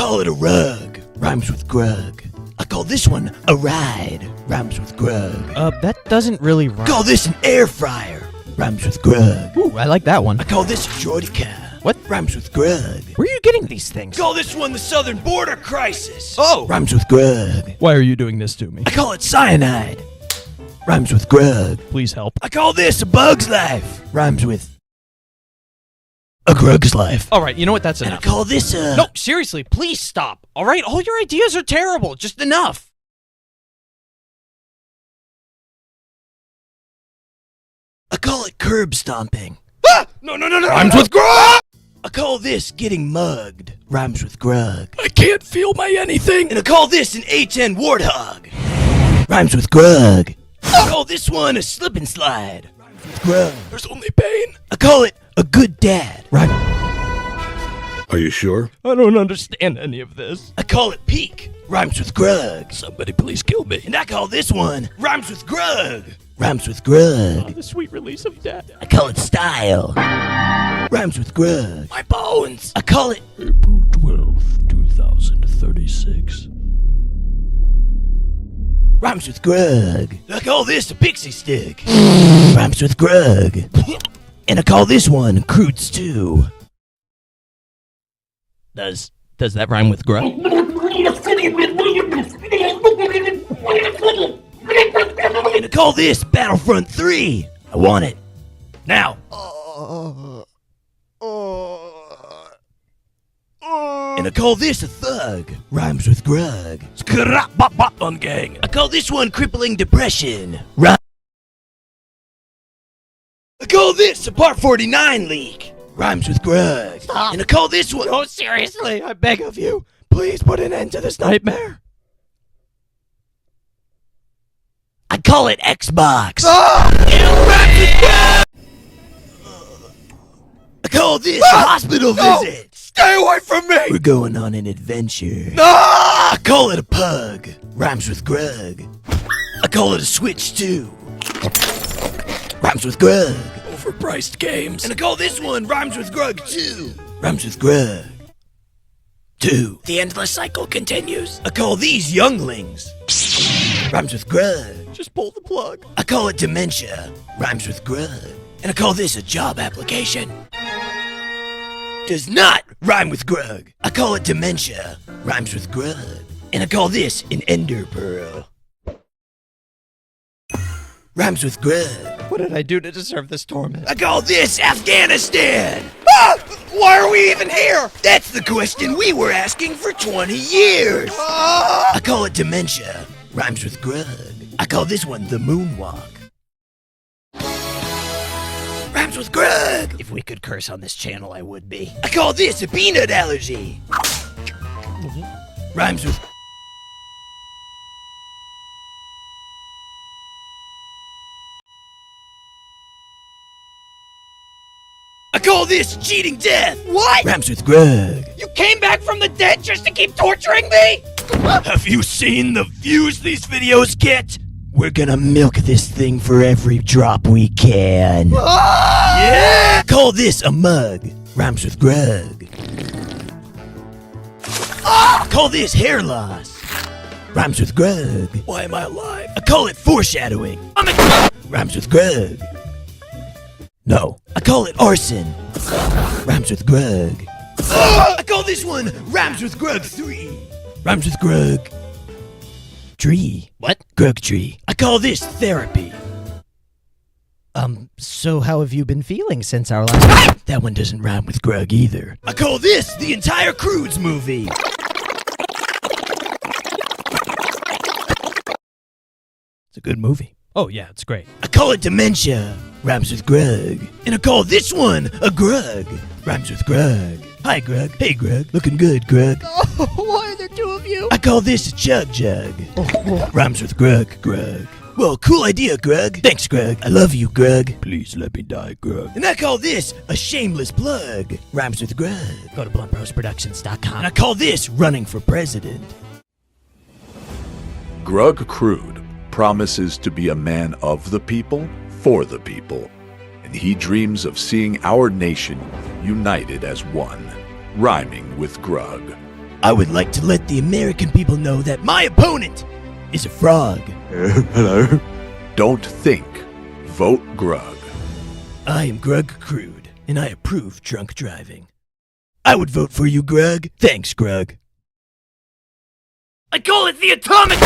call it a rug. Rhymes with Grug. I call this one a ride. Rhymes with Grug. That doesn't really rhyme. I call this an air fryer. Rhymes with Grug. Ooh, I like that one. I call this a Jordica. What? Rhymes with Grug. Where are you getting these things? I call this one the Southern Border Crisis. Oh! Rhymes with Grug. Why are you doing this to me? I call it cyanide. Rhymes with Grug. Please help. I call this a bug's life. Rhymes with a Grug's life. Alright, you know what? That's And I enough. call this a... No, seriously, please stop. Alright, all your ideas are terrible. Just enough. I call it curb stomping. Ah! No. Rhymes with Grug! I call this getting mugged. Rhymes with Grug. I can't feel my anything. And I call this an A10 warthog. Rhymes with Grug. I call this one a slip and slide. Rhymes with Grug. There's only pain. I call it a good dad. Are you sure? I don't understand any of this. I call it peak. Rhymes with Grug. Somebody please kill me. And I call this one Rhymes with Grug. Rhymes with Grug. The sweet release of death. I call it style. Rhymes with Grug. My bones. I call it April 12th, 2036. Rhymes with Grug. I call this a pixie stick. Rhymes with Grug. And I call this one crude stew. Does that rhyme with Grug? And I call this Battlefront 3. I want it. Now. And I call this a thug. Rhymes with Grug. On gang. I call this one crippling depression. I call this a Part 49 leak. Rhymes with Grug. Stop. And I call this one... No, seriously, I beg of you. Please put an end to this nightmare. I call it Xbox. Ah! I call this a hospital visit. Stay away from me. We're going on an adventure. Ah! I call it a pug. Rhymes with Grug. I call it a Switch 2. Rhymes with Grug. Overpriced games. And I call this one Rhymes with Grug 2. Rhymes with Grug 2. The endless cycle continues. I call these younglings. Rhymes with Grug. Just pull the plug. I call it dementia. Rhymes with Grug. And I call this a job application. Does not rhyme with Grug. I call it dementia. Rhymes with Grug. And I call this an ender pearl. Rhymes with Grug. What did I do to deserve this torment? I call this Afghanistan. Ah! Why are we even here? That's the question we were asking for 20 years. Ah! I call it dementia. Rhymes with Grug. I call this one the moonwalk. Rhymes with Grug. If we could curse on this channel, I would be. I call this a peanut allergy. Rhymes with... I call this cheating death. What? Rhymes with Grug. You came back from the dead just to keep torturing me? Have you seen the views these videos get? We're gonna milk this thing for every drop we can. Ah! Yeah! Call this a mug. Rhymes with Grug. Ah! Call this hair loss. Rhymes with Grug. Why am I alive? I call it foreshadowing. Rhymes with Grug. No, I call it arson. Rhymes with Grug. I call this one Rhymes with Grug 3. Rhymes with Grug. Tree. What? Grug tree. I call this therapy. So how have you been feeling since our last... That one doesn't rhyme with Grug either. I call this the entire Crudes movie. It's a good movie. Oh, yeah, it's great. I call it dementia. Rhymes with Grug. And I call this one a Grug. Rhymes with Grug. Hi, Grug. Hey, Grug. Looking good, Grug. Oh, why are there two of you? I call this a Chug Jug. Rhymes with Grug, Grug. Well, cool idea, Grug. Thanks, Grug. I love you, Grug. Please let me die, Grug. And I call this a shameless plug. Rhymes with Grug. Go to bluntbrosproductions.com. And I call this running for president. Grug Crude promises to be a man of the people, for the people, and he dreams of seeing our nation united as one, rhyming with Grug. I would like to let the American people know that my opponent is a frog. Hello. Don't think. Vote Grug. I am Grug Crude, and I approve drunk driving. I would vote for you, Grug. Thanks, Grug. I call it the atomic...